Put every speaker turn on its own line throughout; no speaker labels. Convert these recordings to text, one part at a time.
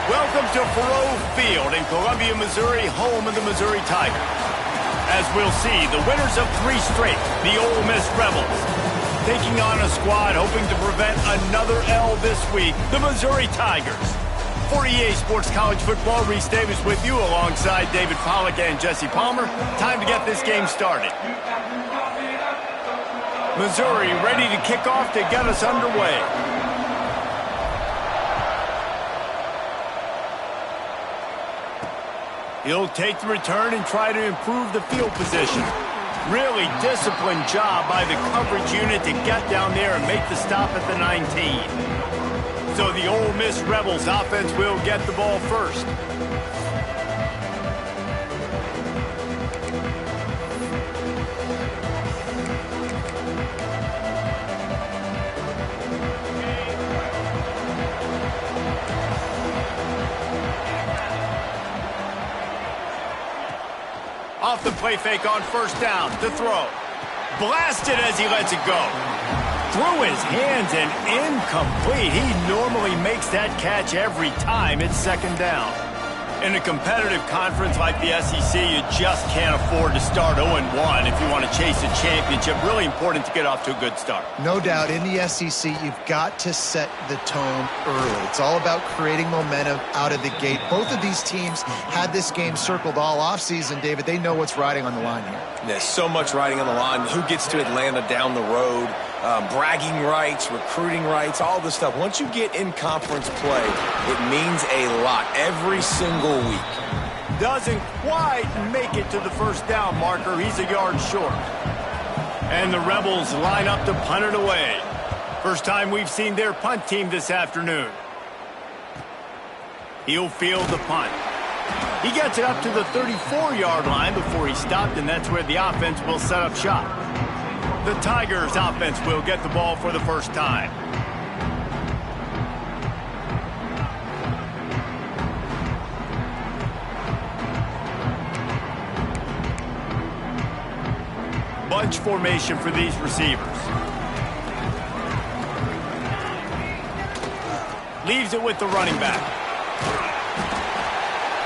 Welcome to Faurot Field in Columbia, Missouri, home of the Missouri Tigers. As we'll see, the winners of 3 straight, the Ole Miss Rebels, taking on a squad hoping to prevent another L this week, the Missouri Tigers. For EA Sports College Football, Reese Davis with you alongside David Pollack and Jesse Palmer. Time to get this game started. Missouri ready to kick off to get us underway. He'll take the return and try to improve the field position. Really disciplined job by the coverage unit to get down there and make the stop at the 19. So the Ole Miss Rebels offense will get the ball first. Off the play fake on first down, to throw. Blasted as he lets it go. Through his hands and incomplete. He normally makes that catch every time it's second down. In a competitive conference like the SEC, you just can't afford to start 0-1 if you want to chase a championship. Really important to get off to a good start.
No doubt, in the SEC, you've got to set the tone early. It's all about creating momentum out of the gate. Both of these teams had this game circled all offseason, David. They know what's riding on the line here.
There's so much riding on the line. Who gets to Atlanta down the road? Bragging rights, recruiting rights, all this stuff. Once you get in conference play, it means a lot every single week.
Doesn't quite make it to the first down marker. He's a yard short. And the Rebels line up to punt it away. First time we've seen their punt team this afternoon. He'll field the punt. He gets it up to the 34-yard line before he stopped, and that's where the offense will set up shop. The Tigers offense will get the ball for the first time. Bunch formation for these receivers. Leaves it with the running back.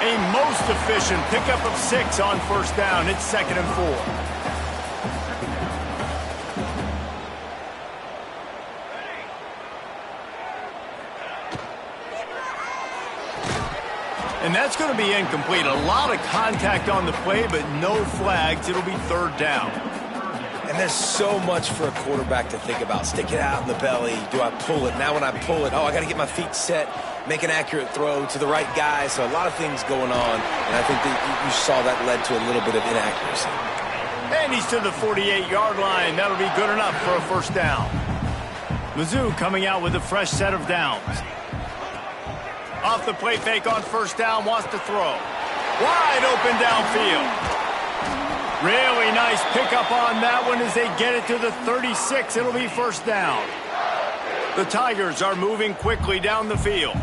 A most efficient pickup of 6 on first down. It's 2nd and 4. And that's going to be incomplete. A lot of contact on the play, but no flags. It'll be 3rd down.
And there's so much for a quarterback to think about. Stick it out in the belly. Do I pull it? Now when I pull it, I got to get my feet set, make an accurate throw to the right guy. So a lot of things going on. And I think that you saw that led to a little bit of inaccuracy.
And he's to the 48-yard line. That'll be good enough for a first down. Mizzou coming out with a fresh set of downs. Off the play fake on first down, wants to throw. Wide open downfield. Really nice pickup on that one as they get it to the 36. It'll be first down. The Tigers are moving quickly down the field.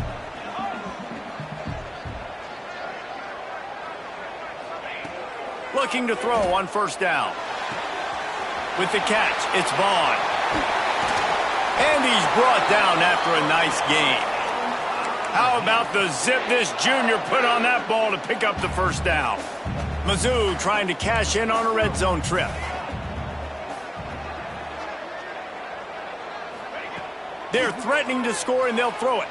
Looking to throw on first down. With the catch, it's Vaughn. And he's brought down after a nice gain. How about the zip this junior put on that ball to pick up the first down? Mizzou trying to cash in on a red zone trip. They're threatening to score, and they'll throw it.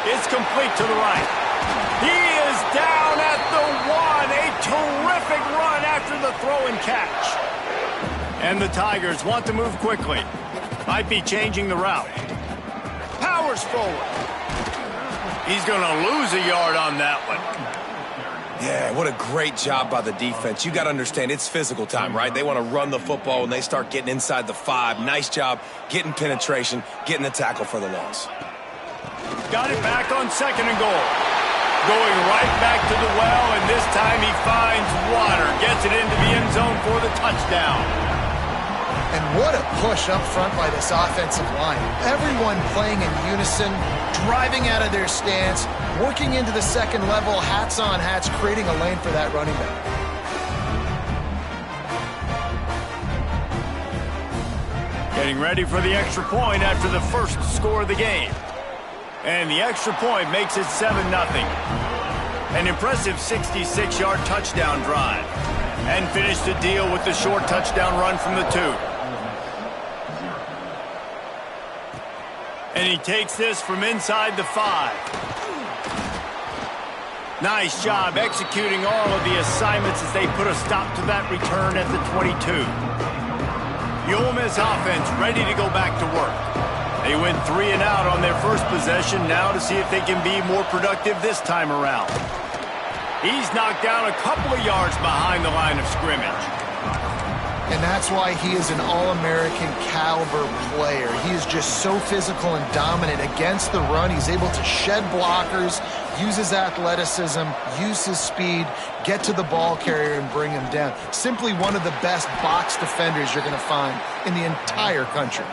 It's complete to the right. He is down at the 1. A terrific run after the throw and catch. And the Tigers want to move quickly. Might be changing the route. Powers forward. He's going to lose a yard on that one.
Yeah, what a great job by the defense. You got to understand, it's physical time, right? They want to run the football when they start getting inside the 5. Nice job getting penetration, getting the tackle for the loss.
Got it back on 2nd and goal. Going right back to the well, and this time he finds water. Gets it into the end zone for the touchdown.
And what a push up front by this offensive line. Everyone playing in unison, driving out of their stance, working into the second level, hats on hats, creating a lane for that running back.
Getting ready for the extra point after the first score of the game. And the extra point makes it 7-0. An impressive 66-yard touchdown drive. And finished the deal with the short touchdown run from the 2. And he takes this from inside the 5. Nice job executing all of the assignments as they put a stop to that return at the 22. The Ole Miss offense ready to go back to work. They went 3 and out on their first possession, now to see if they can be more productive this time around. He's knocked down a couple of yards behind the line of scrimmage.
And that's why he is an All-American caliber player. He is just so physical and dominant against the run. He's able to shed blockers, use his athleticism, use his speed, get to the ball carrier and bring him down. Simply one of the best box defenders you're going to find in the entire country.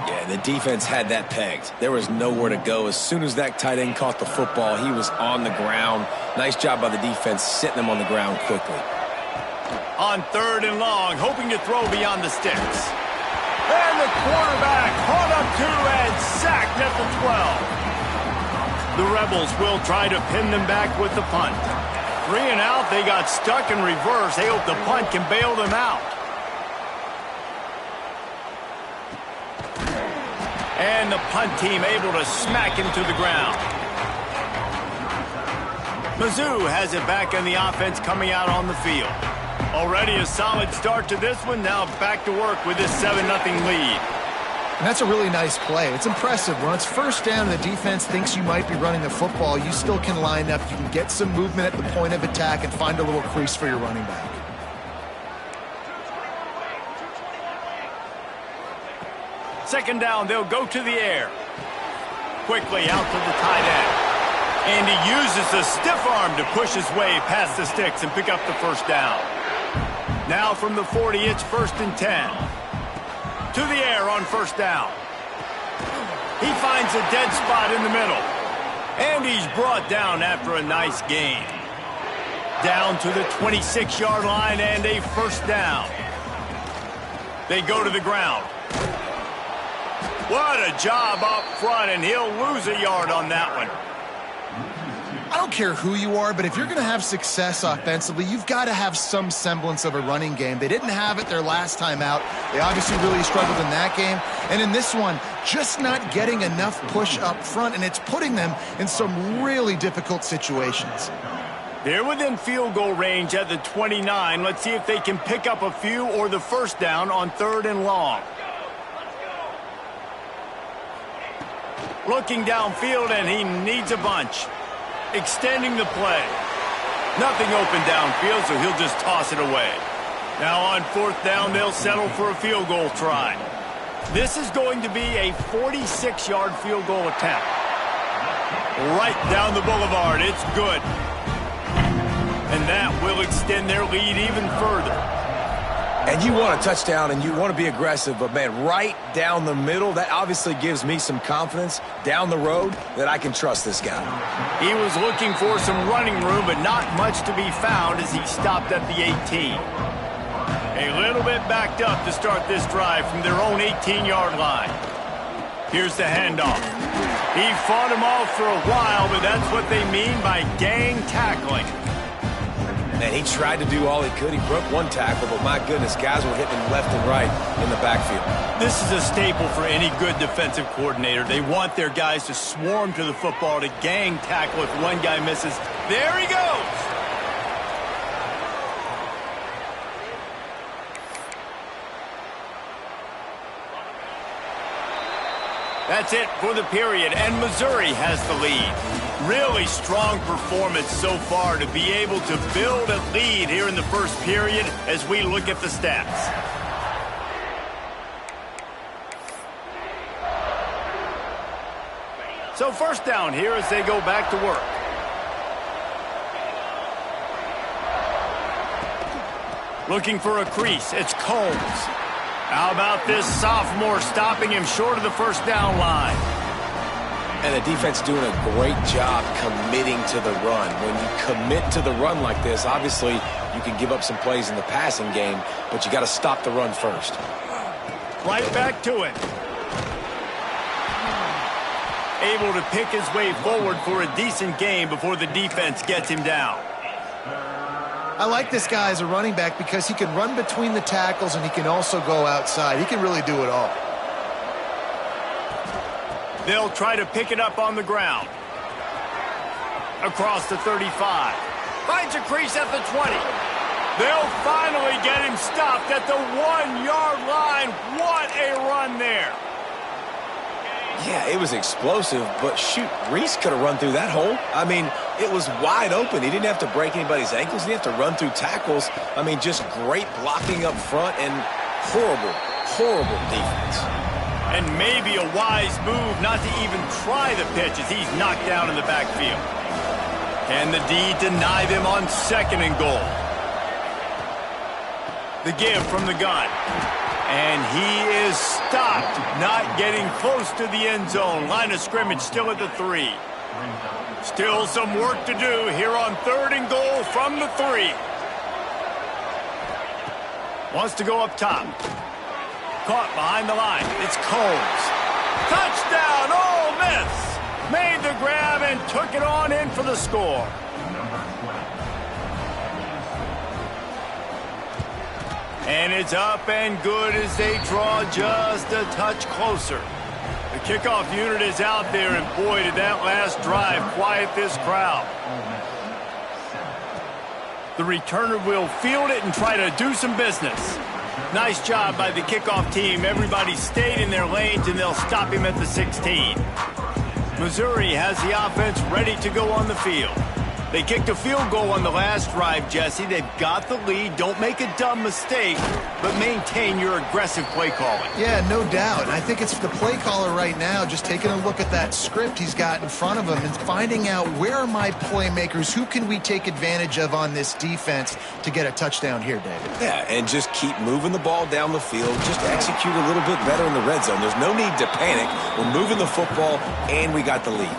Yeah, the defense had that pegged. There was nowhere to go. As soon as that tight end caught the football, he was on the ground. Nice job by the defense sitting him on the ground quickly.
On 3rd and long, hoping to throw beyond the sticks. And the quarterback caught up 2 and sacked at the 12. The Rebels will try to pin them back with the punt. 3 and out, they got stuck in reverse. They hope the punt can bail them out. And the punt team able to smack him to the ground. Mizzou has it back in the offense coming out on the field. Already a solid start to this one. Now back to work with this 7-0 lead.
And that's a really nice play. It's impressive. When it's first down and the defense thinks you might be running the football, you still can line up. You can get some movement at the point of attack and find a little crease for your running back.
Second down, they'll go to the air. Quickly out to the tight end. And he uses the stiff arm to push his way past the sticks and pick up the first down. Now from the 40, it's 1st and 10. To the air on first down. He finds a dead spot in the middle. And he's brought down after a nice gain. Down to the 26-yard line and a first down. They go to the ground. What a job up front, and he'll lose a yard on that one.
I don't care who you are, but if you're going to have success offensively, you've got to have some semblance of a running game. They didn't have it their last time out. They obviously really struggled in that game. And in this one, just not getting enough push up front, and it's putting them in some really difficult situations.
They're within field goal range at the 29. Let's see if they can pick up a few or the first down on 3rd and long. Looking downfield, and he needs a bunch. Extending the play. Nothing open downfield, so he'll just toss it away. Now on 4th down, they'll settle for a field goal try. This is going to be a 46-yard field goal attempt. Right down the boulevard. It's good. And that will extend their lead even further.
And you want a touchdown and you want to be aggressive, but man, right down the middle, that obviously gives me some confidence down the road that I can trust this guy.
He was looking for some running room, but not much to be found as he stopped at the 18. A little bit backed up to start this drive from their own 18-yard line. Here's the handoff. He fought him off for a while, but that's what they mean by gang tackling.
And he tried to do all he could. He broke one tackle, but my goodness, guys were hitting him left and right in the backfield.
This is a staple for any good defensive coordinator. They want their guys to swarm to the football, to gang tackle if one guy misses. There he goes! That's it for the period, and Missouri has the lead. Really strong performance so far to be able to build a lead here in the first period as we look at the stats. So first down here as they go back to work. Looking for a crease, it's Combs. How about this sophomore stopping him short of the first down line?
And the defense doing a great job committing to the run. When you commit to the run like this, obviously you can give up some plays in the passing game, but you got to stop the run first.
Right back to it. able to pick his way forward for a decent game before the defense gets him down.
I like this guy as a running back because he can run between the tackles and he can also go outside. He can really do it all.
They'll try to pick it up on the ground. Across the 35. Finds a crease at the 20. They'll finally get him stopped at the 1-yard line. What a run there.
Yeah, it was explosive, but shoot, Reese could have run through that hole. I mean, it was wide open. He didn't have to break anybody's ankles. He didn't have to run through tackles. I mean, just great blocking up front and horrible, horrible defense.
And maybe a wise move not to even try the pitch as he's knocked down in the backfield. Can the D deny them on 2nd and goal? The give from the gun. And he is stopped, not getting close to the end zone. Line of scrimmage still at the 3. Still some work to do here on 3rd and goal from the 3. Wants to go up top. Caught behind the line. It's Combs. Touchdown, Ole Miss. Made the grab and took it on in for the score. And it's up and good as they draw just a touch closer. The kickoff unit is out there, and boy, did that last drive quiet this crowd. The returner will field it and try to do some business. Nice job by the kickoff team. Everybody stayed in their lanes, and they'll stop him at the 16. Missouri has the offense ready to go on the field. They kicked a field goal on the last drive, Jesse. They've got the lead. Don't make a dumb mistake, but maintain your aggressive play calling.
Yeah, no doubt. And I think it's the play caller right now just taking a look at that script he's got in front of him and finding out where are my playmakers, who can we take advantage of on this defense to get a touchdown here, David.
Yeah, and just keep moving the ball down the field. Just execute a little bit better in the red zone. There's no need to panic. We're moving the football, and we got the lead.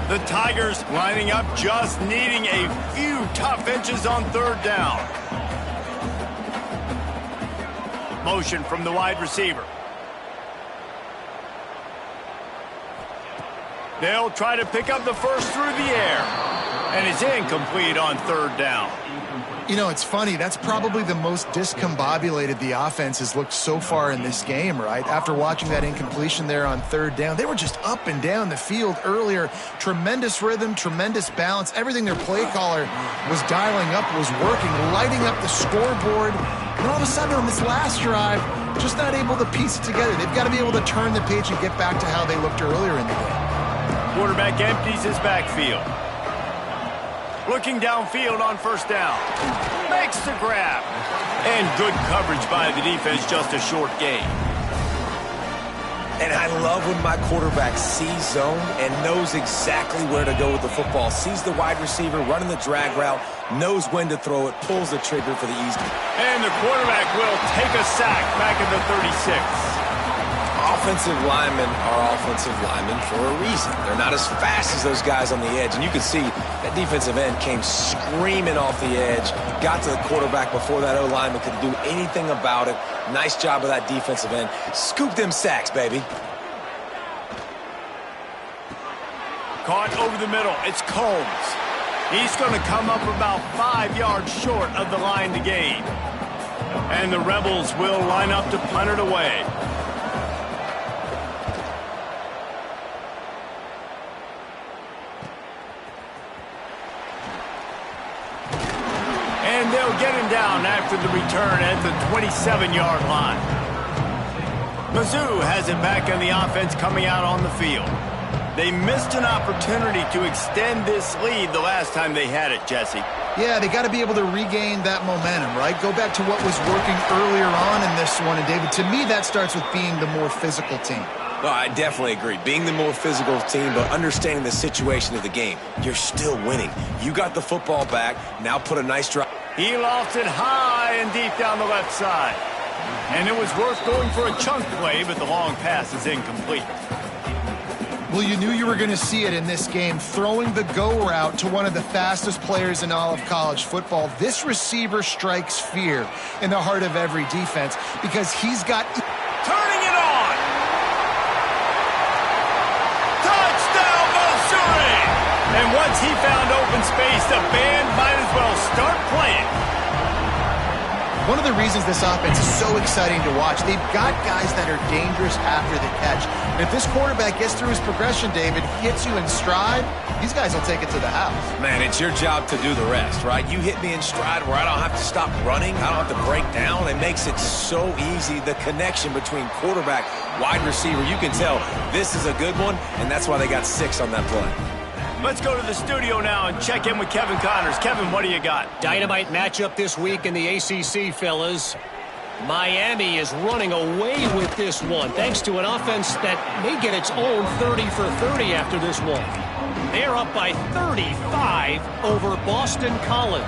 The Tigers lining up, just needing a few tough inches on 3rd down. Motion from the wide receiver. They'll try to pick up the first through the air. And it's incomplete on 3rd down.
You know, it's funny. That's probably the most discombobulated the offense has looked so far in this game, right? After watching that incompletion there on 3rd down, they were just up and down the field earlier. Tremendous rhythm, tremendous balance. Everything their play caller was dialing up was working, lighting up the scoreboard. And all of a sudden on this last drive, just not able to piece it together. They've got to be able to turn the page and get back to how they looked earlier in the game.
Quarterback empties his backfield. Looking downfield on 1st down. Makes the grab. And good coverage by the defense, just a short gain.
And I love when my quarterback sees zone and knows exactly where to go with the football. Sees the wide receiver running the drag route, knows when to throw it, pulls the trigger for the easy.
And the quarterback will take a sack back at the 36.
Offensive linemen are offensive linemen for a reason. They're not as fast as those guys on the edge. And you can see that defensive end came screaming off the edge, got to the quarterback before that O-lineman could do anything about it. Nice job of that defensive end. Scoop them sacks, baby.
Caught over the middle. It's Combs. He's going to come up about 5 yards short of the line to gain. And the Rebels will line up to punt it away. And they'll get him down after the return at the 27-yard line. Mizzou has it back on the offense coming out on the field. They missed an opportunity to extend this lead the last time they had it, Jesse.
Yeah, they got to be able to regain that momentum, right? Go back to what was working earlier on in this one. And, David, to me, that starts with being the more physical team.
Well, I definitely agree. Being the more physical team, but understanding the situation of the game. You're still winning. You got the football back. Now put a nice drive.
He lofts it high and deep down the left side. And it was worth going for a chunk play, but the long pass is incomplete.
Well, you knew you were going to see it in this game, throwing the go route to one of the fastest players in all of college football. This receiver strikes fear in the heart of every defense because he's got...
Turning it on! Touchdown! once he found open space, the band might as well start playing.
One of the reasons this offense is so exciting to watch, they've got guys that are dangerous after the catch. And if this quarterback gets through his progression, David, hits you in stride, these guys will take it to the house.
Man, it's your job to do the rest, right? You hit me in stride where I don't have to stop running. I don't have to break down. It makes it so easy. The connection between quarterback, wide receiver, you can tell this is a good one, and that's why they got 6 on that play.
Let's go to the studio now and check in with Kevin Connors. Kevin, what do you got?
Dynamite matchup this week in the ACC, fellas. Miami is running away with this one, thanks to an offense that may get its own 30 for 30 after this one. They're up by 35 over Boston College.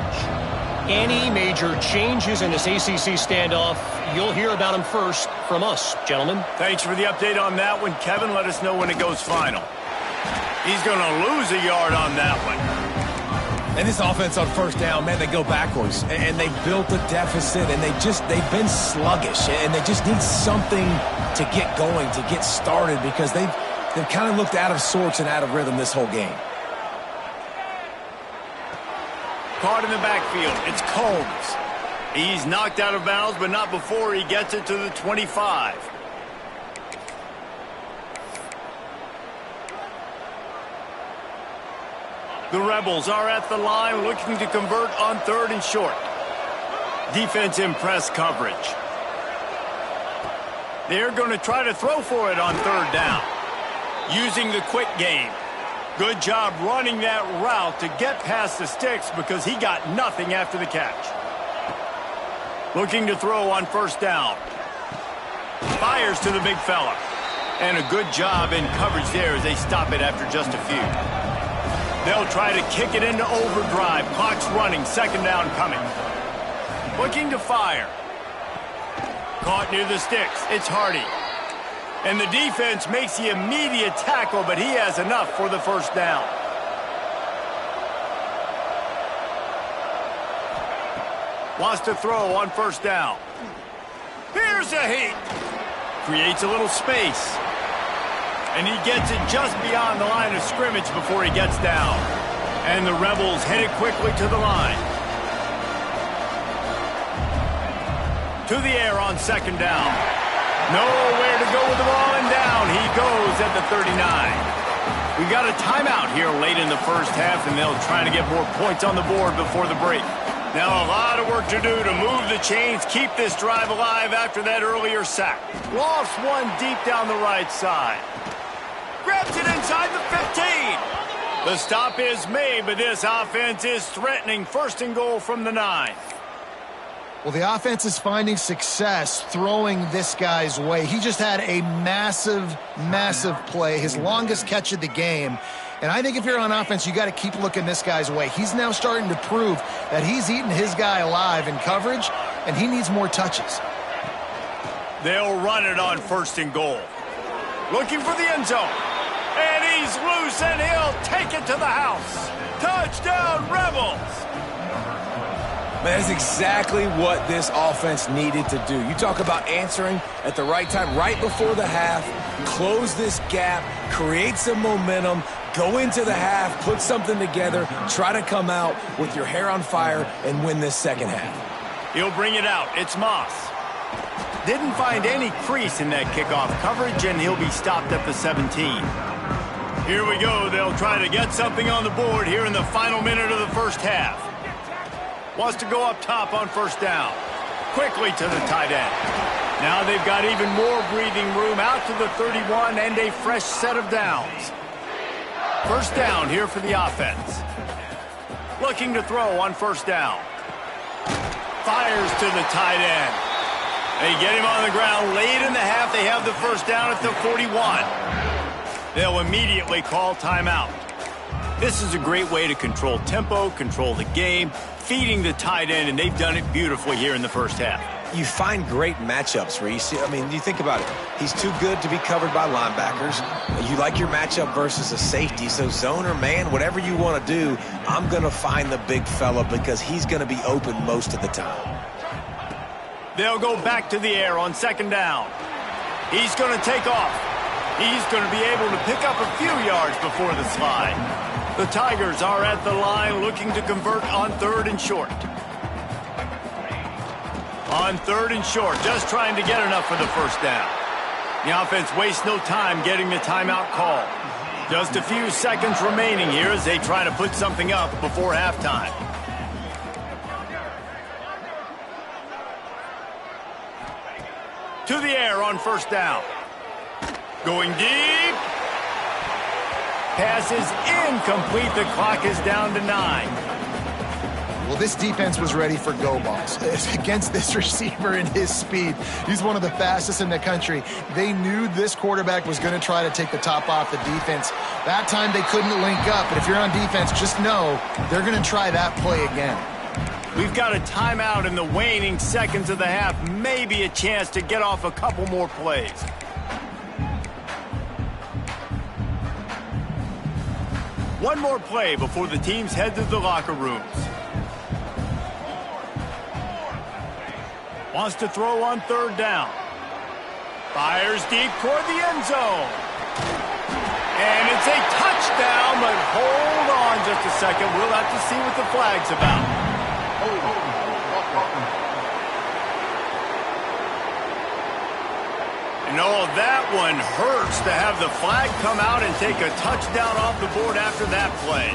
Any major changes in this ACC standoff, you'll hear about them first from us, gentlemen.
Thanks for the update on that one, Kevin. Let us know when it goes final. He's going to lose a yard on that one.
And this offense on first down, man, they go backwards. And they built a deficit, and they've been sluggish. And they just need something to get going, to get started, because they've kind of looked out of sorts and out of rhythm this whole game.
Caught in the backfield. It's Combs. He's knocked out of bounds, but not before he gets it to the 25. The Rebels are at the line looking to convert on 3rd and short. Defense in press coverage. They're going to try to throw for it on 3rd down. Using the quick game. Good job running that route to get past the sticks because he got nothing after the catch. Looking to throw on 1st down. Fires to the big fella. And a good job in coverage there as they stop it after just a few. They'll try to kick it into overdrive. Clock's running. 2nd down coming. Looking to fire. Caught near the sticks. It's Hardy. And the defense makes the immediate tackle, but he has enough for the 1st down. Wants to throw on 1st down. Here's a heat. Creates a little space. And he gets it just beyond the line of scrimmage before he gets down. And the Rebels headed quickly to the line. To the air on 2nd down. Nowhere to go with the ball, and down he goes at the 39. We got a timeout here late in the 1st half, and they'll try to get more points on the board before the break. Now a lot of work to do to move the chains, keep this drive alive after that earlier sack. Lost one deep down the right side. Grabs it inside the 15. The stop is made, but this offense is threatening 1st and goal from the 9.
Well, the offense is finding success throwing this guy's way. He just had a massive, massive play, his longest catch of the game. And I think if you're on offense, you got to keep looking this guy's way. He's now starting to prove that he's eating his guy alive in coverage, and he needs more touches.
They'll run it on 1st and goal. Looking for the end zone. And he's loose, and he'll take it to the house. Touchdown, Rebels!
Man, that's exactly what this offense needed to do. You talk about answering at the right time, right before the half, close this gap, create some momentum, go into the half, put something together, try to come out with your hair on fire and win this 2nd half.
He'll bring it out. It's Moss. Didn't find any crease in that kickoff coverage, and he'll be stopped at the 17. Here we go. They'll try to get something on the board here in the final minute of the 1st half. Wants to go up top on 1st down. Quickly to the tight end. Now they've got even more breathing room out to the 31 and a fresh set of downs. 1st down here for the offense. Looking to throw on 1st down. Fires to the tight end. They get him on the ground late in the half. They have the 1st down at the 41. They'll immediately call timeout. This is a great way to control tempo, control the game, feeding the tight end, and they've done it beautifully here in the 1st half.
You find great matchups, Reese. I mean, you think about it. He's too good to be covered by linebackers. You like your matchup versus a safety, so zone or man, whatever you want to do, I'm going to find the big fella because he's going to be open most of the time.
They'll go back to the air on 2nd down. He's going to take off. He's going to be able to pick up a few yards before the slide. The Tigers are at the line looking to convert on 3rd and short. On 3rd and short, just trying to get enough for the first down. The offense wastes no time getting the timeout call. Just a few seconds remaining here as they try to put something up before halftime. To the air on 1st down. Going deep. Pass is incomplete. The clock is down to 9.
Well, this defense was ready for go balls. Against this receiver and his speed, he's one of the fastest in the country. They knew this quarterback was going to try to take the top off the defense. That time they couldn't link up, but if you're on defense, just know they're going to try that play again.
We've got a timeout in the waning seconds of the half. Maybe a chance to get off a couple more plays. One more play before the teams head to the locker rooms. Wants to throw on 3rd down. Fires deep toward the end zone. And it's a touchdown, but hold on just a second. We'll have to see what the flag's about. No, that one hurts to have the flag come out and take a touchdown off the board after that play.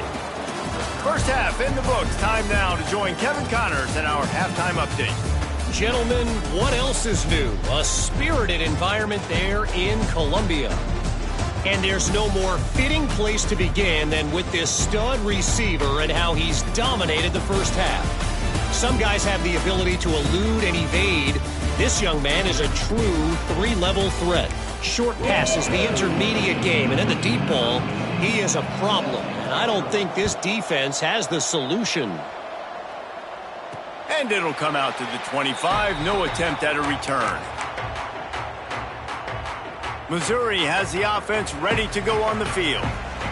First half in the books. Time now to join Kevin Connors in our halftime update.
Gentlemen, what else is new? A spirited environment there in Columbia. And there's no more fitting place to begin than with this stud receiver and how he's dominated the first half. Some guys have the ability to elude and evade. This young man is a true 3-level threat. Short passes, the intermediate game, and in the deep ball, he is a problem. And I don't think this defense has the solution.
And it'll come out to the 25. No attempt at a return. Missouri has the offense ready to go on the field.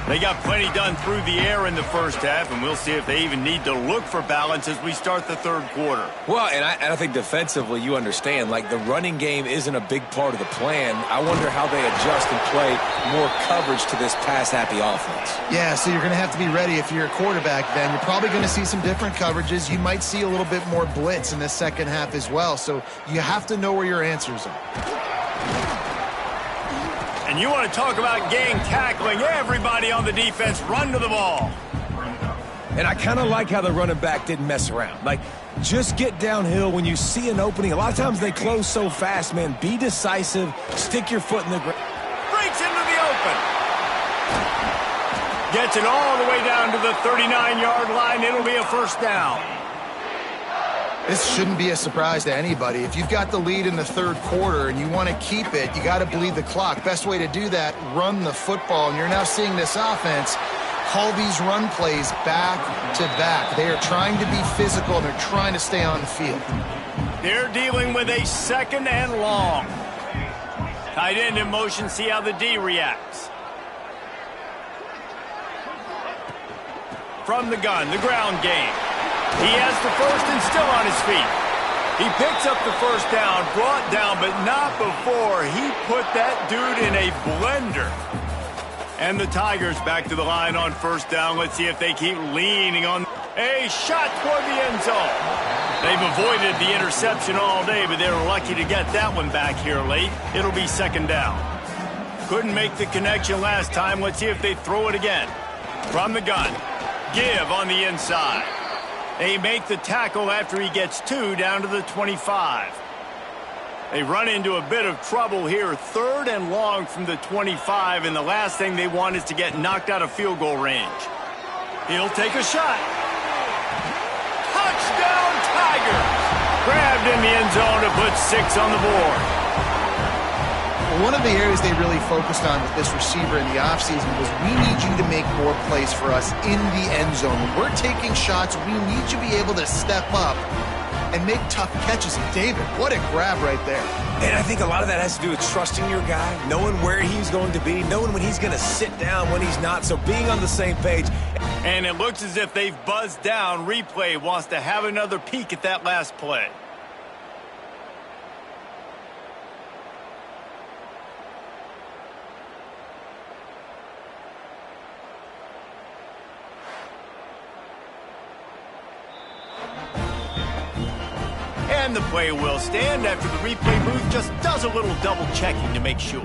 They got plenty done through the air in the first half, and we'll see if they even need to look for balance as we start the 3rd quarter.
Well, and I think defensively, you understand, like the running game isn't a big part of the plan. I wonder how they adjust and play more coverage to this pass-happy offense.
Yeah, so you're going to have to be ready if you're a quarterback then. You're probably going to see some different coverages. You might see a little bit more blitz in the second half as well, so you have to know where your answers are.
And you want to talk about gang tackling. Everybody on the defense run to the ball.
And I kind of like how the running back didn't mess around. Like, just get downhill when you see an opening. A lot of times they close so fast, man. Be decisive. Stick your foot in the ground.
Breaks into the open. Gets it all the way down to the 39-yard line. It'll be a first down.
This shouldn't be a surprise to anybody. If you've got the lead in the 3rd quarter and you want to keep it, you got to bleed the clock. Best way to do that, run the football. And you're now seeing this offense call these run plays back to back. They are trying to be physical, and they're trying to stay on the field.
They're dealing with a 2nd and long. Tight end in motion, see how the D reacts. From the gun, the ground game. He has the first and still on his feet. He picks up the first down, brought down, but not before he put that dude in a blender. And the Tigers back to the line on 1st down. Let's see if they keep leaning on. A shot toward the end zone. They've avoided the interception all day, but they were lucky to get that one back here late. It'll be 2nd down. Couldn't make the connection last time. Let's see if they throw it again. From the gun. Give on the inside. They make the tackle after he gets 2 down to the 25. They run into a bit of trouble here. 3rd and long from the 25, and the last thing they want is to get knocked out of field goal range. He'll take a shot. Touchdown, Tigers! Grabbed in the end zone to put 6 on the board.
One of the areas they really focused on with this receiver in the offseason was we need you to make more plays for us in the end zone. When we're taking shots, we need you to be able to step up and make tough catches. And David, what a grab right there.
And I think a lot of that has to do with trusting your guy, knowing where he's going to be, knowing when he's going to sit down, when he's not, so being on the same page.
And it looks as if they've buzzed down. Replay wants to have another peek at that last play. And the play will stand after the replay booth just does a little double checking to make sure.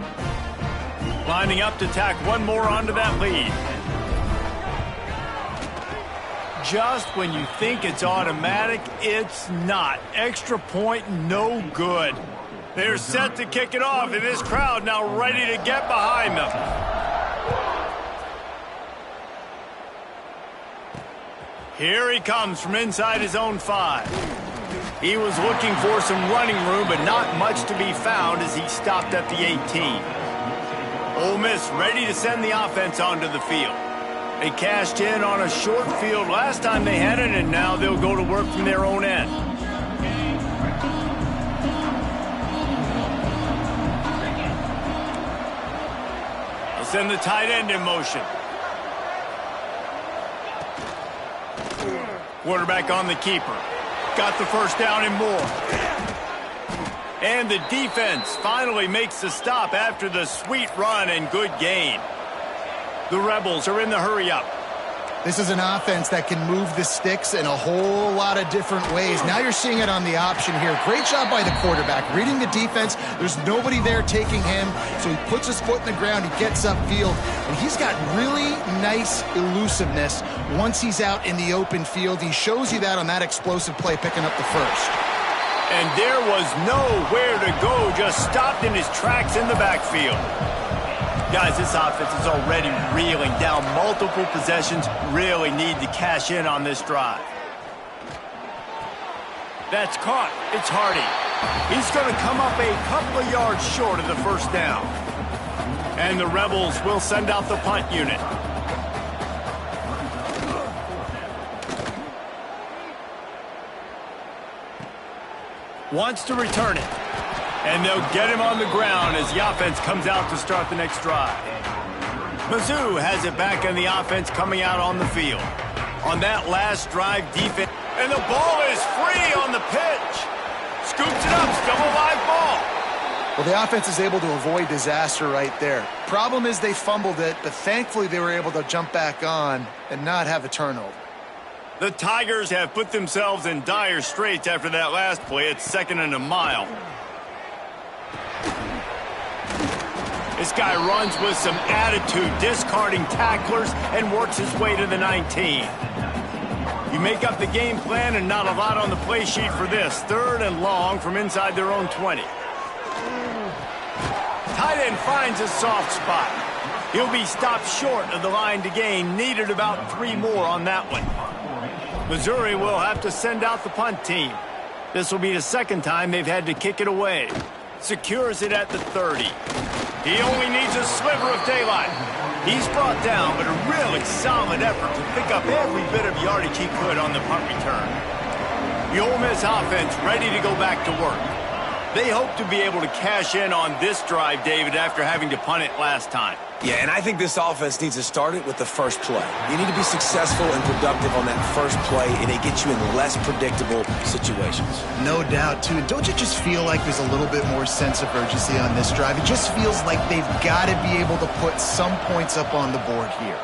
Lining up to tack one more onto that lead. Just when you think it's automatic, it's not. Extra point, no good. They're set to kick it off, and this crowd now ready to get behind them. Here he comes from inside his own 5. He was looking for some running room, but not much to be found as he stopped at the 18. Ole Miss ready to send the offense onto the field. They cashed in on a short field last time they had it, and now they'll go to work from their own end. They'll send the tight end in motion. Quarterback on the keeper. Got the first down and more. And the defense finally makes the stop after the sweet run and good gain. The Rebels are in the hurry-up.
This is an offense that can move the sticks in a whole lot of different ways. Now you're seeing it on the option here. Great job by the quarterback. Reading the defense, there's nobody there taking him, so he puts his foot in the ground, he gets upfield, and he's got really nice elusiveness once he's out in the open field. He shows you that on that explosive play, picking up the first.
And there was nowhere to go, just stopped in his tracks in the backfield. Guys, this offense is already reeling down multiple possessions. Really need to cash in on this drive. That's caught. It's Hardy. He's going to come up a couple of yards short of the first down. And the Rebels will send out the punt unit. Wants to return it. And they'll get him on the ground as the offense comes out to start the next drive. Mizzou has it back in the offense coming out on the field. On that last drive, defense. And the ball is free on the pitch. Scoops it up, still a live ball.
Well, the offense is able to avoid disaster right there. Problem is they fumbled it, but thankfully they were able to jump back on and not have a turnover.
The Tigers have put themselves in dire straits after that last play. It's 2nd and a mile. This guy runs with some attitude, discarding tacklers, and works his way to the 19. You make up the game plan and not a lot on the play sheet for this. 3rd and long from inside their own 20. Tight end finds a soft spot. He'll be stopped short of the line to gain. Needed about 3 more on that one. Missouri will have to send out the punt team. This will be the 2nd time they've had to kick it away. Secures it at the 30. He only needs a sliver of daylight. He's brought down, but a really solid effort to pick up every bit of yardage he could on the punt return. The Ole Miss offense ready to go back to work. They hope to be able to cash in on this drive, David, after having to punt it last time.
Yeah, and I think this offense needs to start it with the first play. You need to be successful and productive on that first play, and it gets you in less predictable situations.
No doubt, too. Don't you just feel like there's a little bit more sense of urgency on this drive? It just feels like they've got to be able to put some points up on the board here.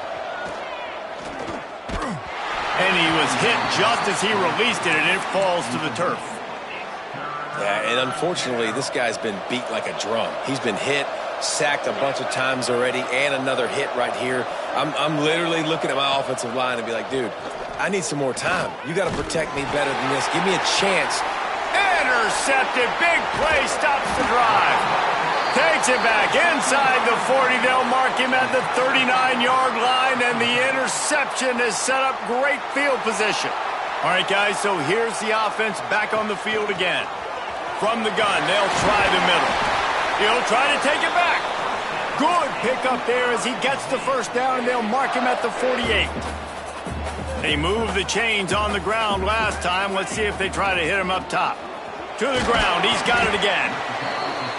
And he was hit just as he released it, and it falls to the turf.
Yeah, and unfortunately, this guy's been beat like a drum. He's been hit, sacked a bunch of times already, and another hit right here. I'm literally looking at my offensive line and be like, dude, I need some more time. You got to protect me better than this. Give me a chance.
Intercepted. Big play stops the drive. Takes it back inside the 40. They'll mark him at the 39-yard line, and the interception has set up great field position. All right, guys, so here's the offense back on the field again. From the gun, they'll try the middle. He'll try to take it back. Good pickup there as he gets the first down, and they'll mark him at the 48. They moved the chains on the ground last time. Let's see if they try to hit him up top. To the ground. He's got it again.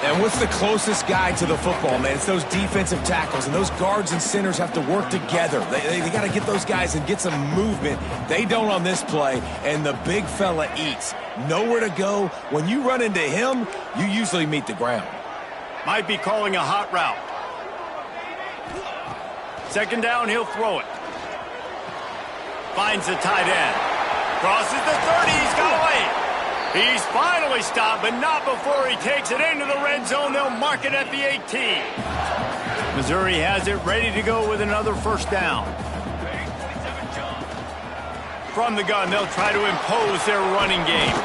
And what's the closest guy to the football, man? It's those defensive tackles, and those guards and centers have to work together. They got to get those guys and get some movement. They don't on this play, and the big fella eats. Nowhere to go. When you run into him, you usually meet the ground.
Might be calling a hot route. 2nd down, he'll throw it. Finds the tight end. Crosses the 30, he's got away. He's finally stopped, but not before he takes it into the red zone. They'll mark it at the 18. Missouri has it ready to go with another first down. From the gun, they'll try to impose their running game.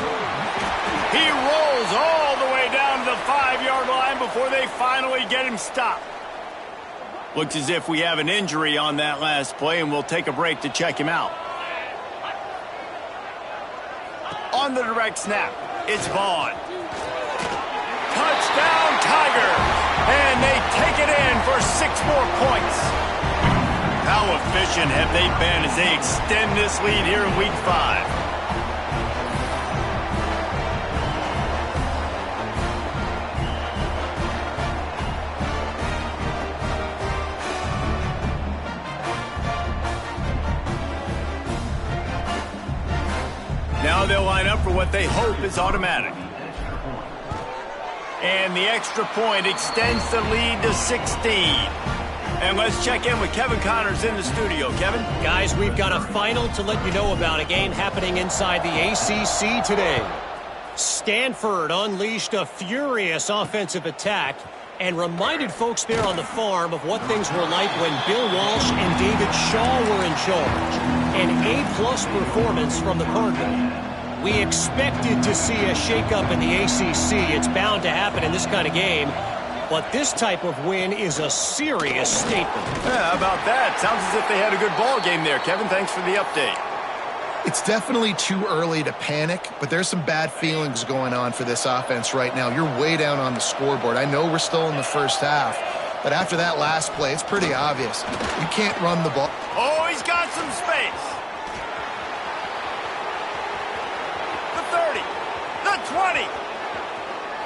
He rolls all the way down to the 5-yard line before they finally get him stopped. Looks as if we have an injury on that last play, and we'll take a break to check him out. On the direct snap, it's Vaughn. Touchdown, Tigers! And they take it in for 6 more points. How efficient have they been as they extend this lead here in Week 5? Now they'll line up for what they hope is automatic. And the extra point extends the lead to 16. And let's check in with Kevin Connors in the studio. Kevin?
Guys, we've got a final to let you know about, a game happening inside the ACC today. Stanford unleashed a furious offensive attack and reminded folks there on the farm of what things were like when Bill Walsh and David Shaw were in charge. An A-plus performance from the Cardinal. We expected to see a shakeup in the ACC. It's bound to happen in this kind of game. But this type of win is a serious statement.
Yeah, how about that? Sounds as if they had a good ball game there. Kevin, thanks for the update.
It's definitely too early to panic, but there's some bad feelings going on for this offense right now. You're way down on the scoreboard. I know we're still in the first half, but after that last play, it's pretty obvious. You can't run the ball.
Oh, he's got some space. The 30, the 20.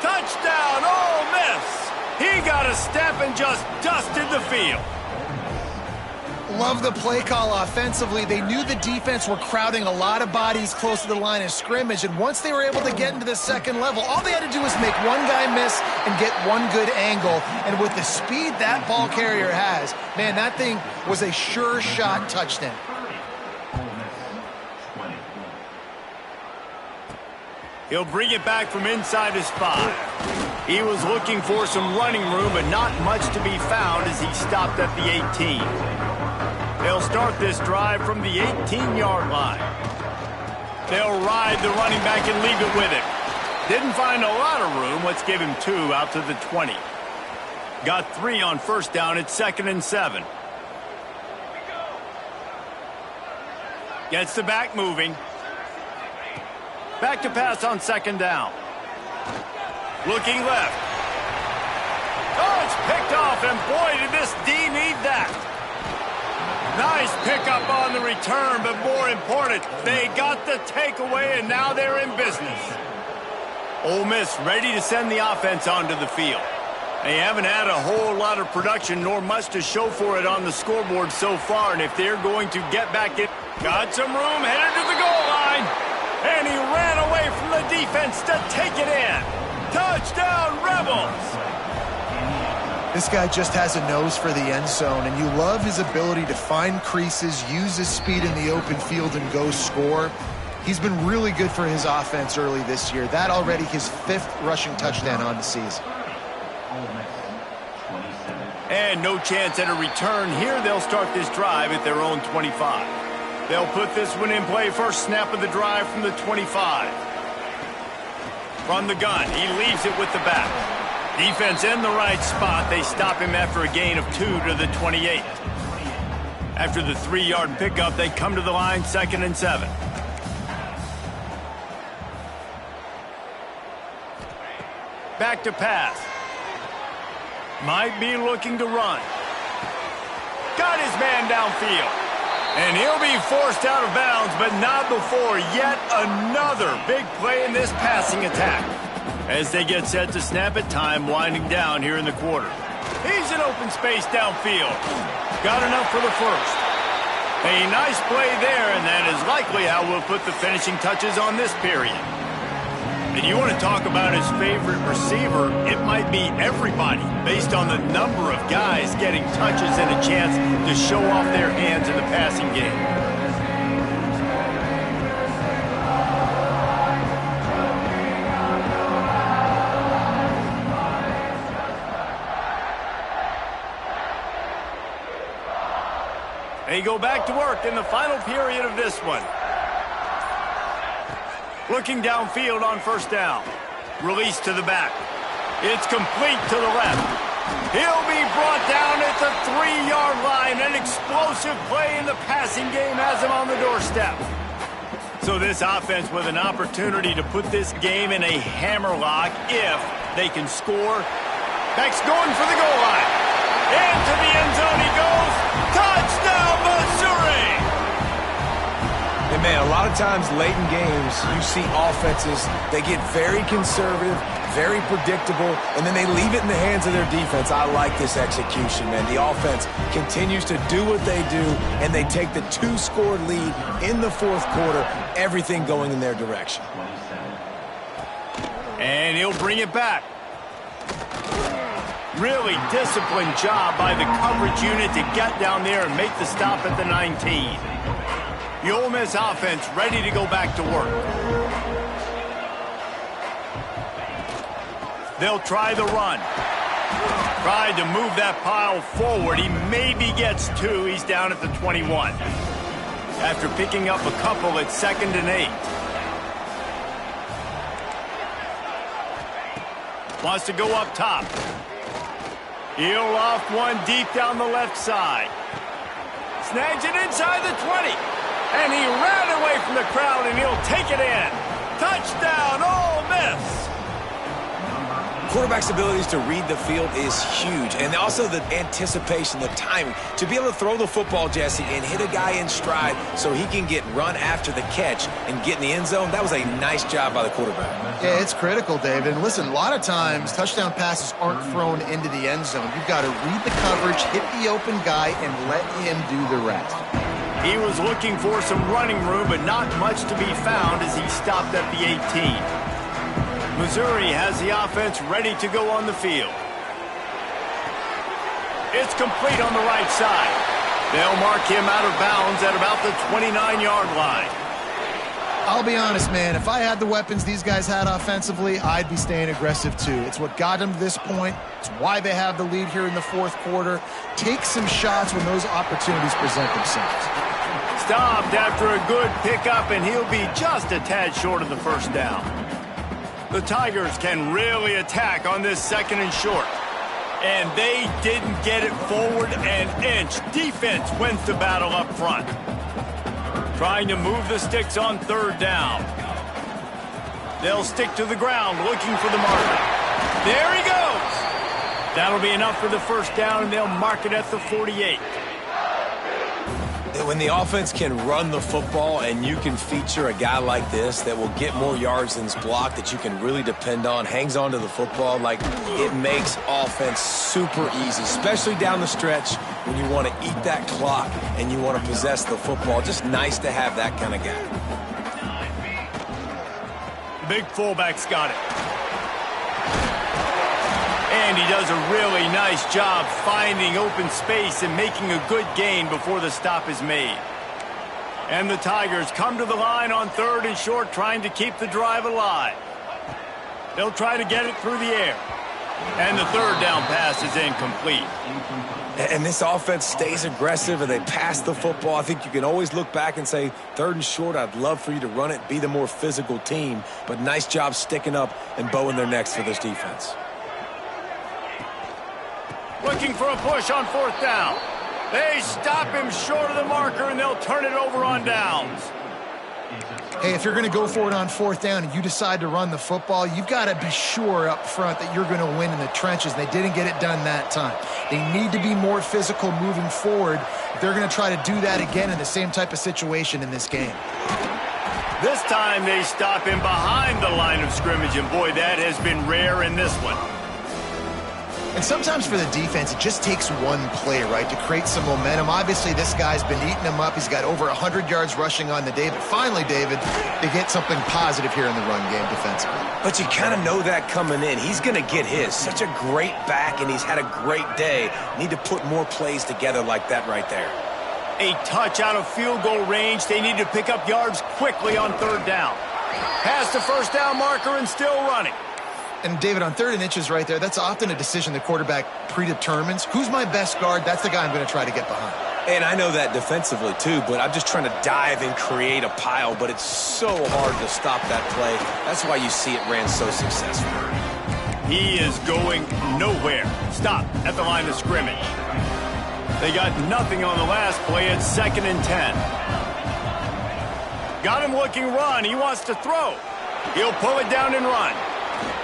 Touchdown, Ole Miss. He got a step and just dusted the field.
Love the play call offensively. They knew the defense were crowding a lot of bodies close to the line of scrimmage, and once they were able to get into the second level, all they had to do was make one guy miss and get one good angle. And with the speed that ball carrier has, man, that thing was a sure shot touchdown.
He'll bring it back from inside his 5. He was looking for some running room, but not much to be found as he stopped at the 18. They'll start this drive from the 18-yard line. They'll ride the running back and leave it with him. Didn't find a lot of room. Let's give him 2 out to the 20. Got 3 on first down. It's 2nd and 7. Gets the back moving. Back to pass on 2nd down. Looking left. Oh, it's picked off, and boy, did this D need that. Nice pickup on the return, but more important, they got the takeaway, and now they're in business. Ole Miss ready to send the offense onto the field. They haven't had a whole lot of production, nor much to show for it on the scoreboard so far, and if they're going to get back in, got some room, headed to the goal line, and he ran away from the defense to take it in. Touchdown, Rebels!
This guy just has a nose for the end zone, and you love his ability to find creases, use his speed in the open field, and go score. He's been really good for his offense early this year. That already his 5th rushing touchdown on the season.
And no chance at a return here. They'll start this drive at their own 25. They'll put this one in play. First snap of the drive from the 25. From the gun, he leaves it with the back. Defense in the right spot. They stop him after a gain of 2 to the 28. After the 3-yard pickup, they come to the line, 2nd and 7. Back to pass. Might be looking to run. Got his man downfield. And he'll be forced out of bounds, but not before yet another big play in this passing attack. As they get set to snap it, time winding down here in the quarter. He's in open space downfield. Got enough for the first. A nice play there, and that is likely how we'll put the finishing touches on this period. And you want to talk about his favorite receiver, it might be everybody, based on the number of guys getting touches and a chance to show off their hands in the passing game. They go back to work in the final period of this one. Looking downfield on first down. Release to the back. It's complete to the left. He'll be brought down at the 3-yard line. An explosive play in the passing game has him on the doorstep. So this offense with an opportunity to put this game in a hammerlock if they can score. Beck's going for the goal line. Into the end zone he goes. Touchdown, Missouri!
And man, a lot of times late in games, you see offenses, they get very conservative, very predictable, and then they leave it in the hands of their defense. I like this execution, man. The offense continues to do what they do, and they take the 2-score lead in the fourth quarter, everything going in their direction.
And he'll bring it back. Really disciplined job by the coverage unit to get down there and make the stop at the 19. The Ole Miss offense ready to go back to work. They'll try the run. Tried to move that pile forward. He maybe gets 2. He's down at the 21. After picking up a couple at 2nd and 8. Wants to go up top. He'll loft one deep down the left side. Snags it inside the 20. And he ran away from the crowd, and he'll take it in. Touchdown, Ole Miss!
Quarterback's abilities to read the field is huge, and also the anticipation, the timing. To be able to throw the football, Jesse, and hit a guy in stride so he can get run after the catch and get in the end zone, that was a nice job by the quarterback.
Yeah, it's critical, David. And listen, a lot of times touchdown passes aren't thrown into the end zone. You've got to read the coverage, hit the open guy, and let him do the rest.
He was looking for some running room, but not much to be found as he stopped at the 18. Missouri has the offense ready to go on the field. It's complete on the right side. They'll mark him out of bounds at about the 29-yard line.
I'll be honest, man. If I had the weapons these guys had offensively, I'd be staying aggressive too. It's what got them to this point. It's why they have the lead here in the fourth quarter. Take some shots when those opportunities present themselves.
Stopped after a good pickup, and he'll be just a tad short of the first down. The Tigers can really attack on this 2nd and short. And they didn't get it forward an inch. Defense wins the battle up front. Trying to move the sticks on 3rd down. They'll stick to the ground looking for the marker. There he goes. That'll be enough for the first down, and they'll mark it at the 48.
When the offense can run the football and you can feature a guy like this that will get more yards than his block, that you can really depend on, hangs on to the football, like it makes offense super easy, especially down the stretch when you want to eat that clock and you want to possess the football. Just nice to have that kind of guy.
Big fullback's got it. And he does a really nice job finding open space and making a good gain before the stop is made. And the Tigers come to the line on 3rd and short, trying to keep the drive alive. They'll try to get it through the air. And the 3rd down pass is incomplete.
And this offense stays aggressive and they pass the football. I think you can always look back and say, 3rd and short, I'd love for you to run it, be the more physical team. But nice job sticking up and bowing their necks for this defense.
Looking for a push on 4th down. They stop him short of the marker, and they'll turn it over on downs.
Hey, if you're going to go for it on 4th down and you decide to run the football, you've got to be sure up front that you're going to win in the trenches. They didn't get it done that time. They need to be more physical moving forward. They're going to try to do that again in the same type of situation in this game.
This time they stop him behind the line of scrimmage, and boy, that has been rare in this one.
And sometimes for the defense, it just takes one play, right, to create some momentum. Obviously, this guy's been eating them up. He's got over 100 yards rushing on the day. But finally, David, they get something positive here in the run game defensively.
But you kind of know that coming in. He's going to get his. Such a great back, and he's had a great day. Need to put more plays together like that right there.
A touch out of field goal range. They need to pick up yards quickly on 3rd down. Past the first down marker and still running.
And, David, on 3rd and inches right there, that's often a decision the quarterback predetermines. Who's my best guard? That's the guy I'm going to try to get behind.
And I know that defensively too, but I'm just trying to dive and create a pile, but it's so hard to stop that play. That's why you see it ran so successful.
He is going nowhere. Stop at the line of scrimmage. They got nothing on the last play. It's 2nd and 10. Got him looking run. He wants to throw. He'll pull it down and run.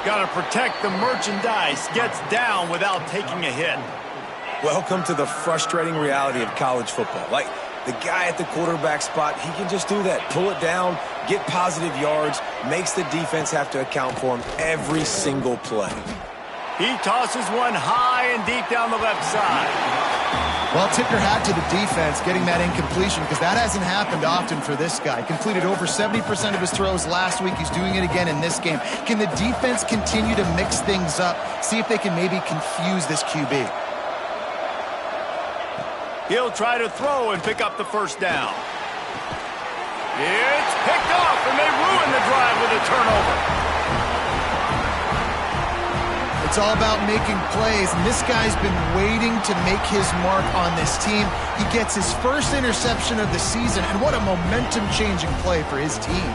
Got to protect the merchandise. Gets down without taking a hit.
Welcome to the frustrating reality of college football. Like, the guy at the quarterback spot, he can just do that. Pull it down, get positive yards, makes the defense have to account for him every single play.
He tosses one high and deep down the left side.
Well, tip your hat to the defense getting that incompletion, because that hasn't happened often for this guy. Completed over 70% of his throws last week. He's doing it again in this game. Can the defense continue to mix things up, see if they can maybe confuse this QB?
He'll try to throw and pick up the first down. It's picked off, and they ruin the drive with a turnover.
It's all about making plays, and this guy's been waiting to make his mark on this team. He gets his first interception of the season, and what a momentum-changing play for his team.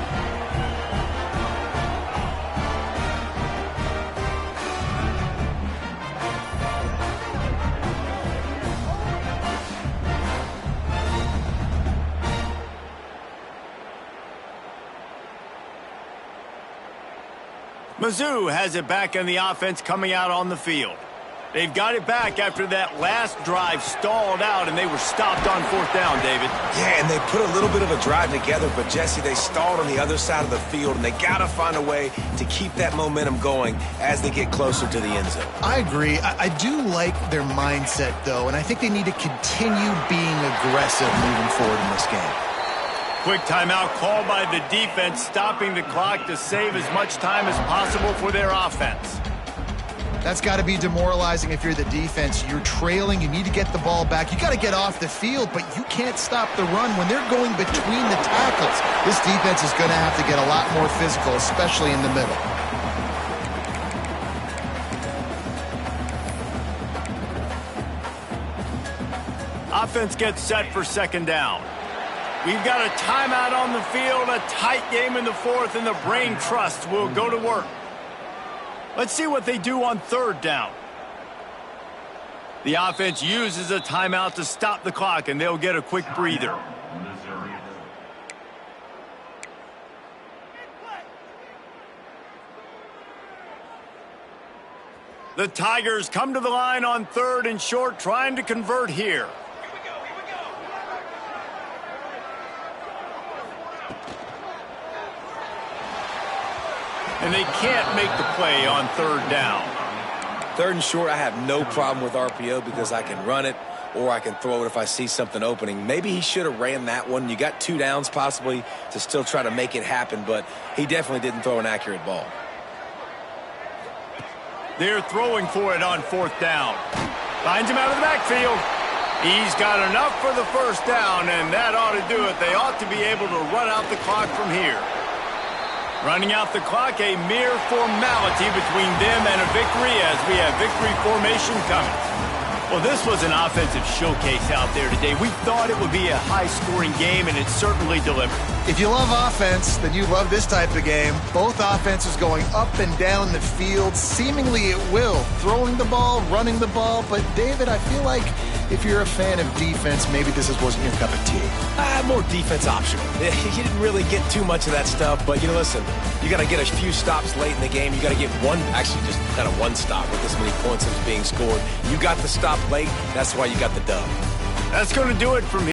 Mizzou has it back in the offense coming out on the field. They've got it back after that last drive stalled out, and they were stopped on 4th down, David.
Yeah, and they put a little bit of a drive together, but, Jesse, they stalled on the other side of the field, and they got to find a way to keep that momentum going as they get closer to the end zone.
I agree. I do like their mindset, though, and I think they need to continue being aggressive moving forward in this game.
Quick timeout called by the defense, stopping the clock to save as much time as possible for their offense.
That's got to be demoralizing if you're the defense. You're trailing. You need to get the ball back. You got to get off the field, but you can't stop the run when they're going between the tackles. This defense is going to have to get a lot more physical, especially in the middle.
Offense gets set for 2nd down. We've got a timeout on the field, a tight game in the 4th, and the brain trust will go to work. Let's see what they do on 3rd down. The offense uses a timeout to stop the clock, and they'll get a quick breather. The Tigers come to the line on 3rd and short, trying to convert here. And they can't make the play on 3rd down.
3rd and short, I have no problem with RPO because I can run it or I can throw it if I see something opening. Maybe he should have ran that one. You got 2 downs possibly to still try to make it happen, but he definitely didn't throw an accurate ball.
They're throwing for it on 4th down. Finds him out of the backfield. He's got enough for the first down, and that ought to do it. They ought to be able to run out the clock from here. Running out the clock, a mere formality between them and a victory as we have victory formation coming. Well, this was an offensive showcase out there today. We thought it would be a high-scoring game, and it certainly delivered.
If you love offense, then you love this type of game. Both offenses going up and down the field, seemingly at will. Throwing the ball, running the ball. But, David, I feel like if you're a fan of defense, maybe this wasn't your cup of tea.
More defense optional. You didn't really get too much of that stuff, but, listen, you got to get a few stops late in the game. You got to get actually just kind of one stop with this many points that was being scored. You got the stop late. That's why you got the dub.
That's going to do it from here.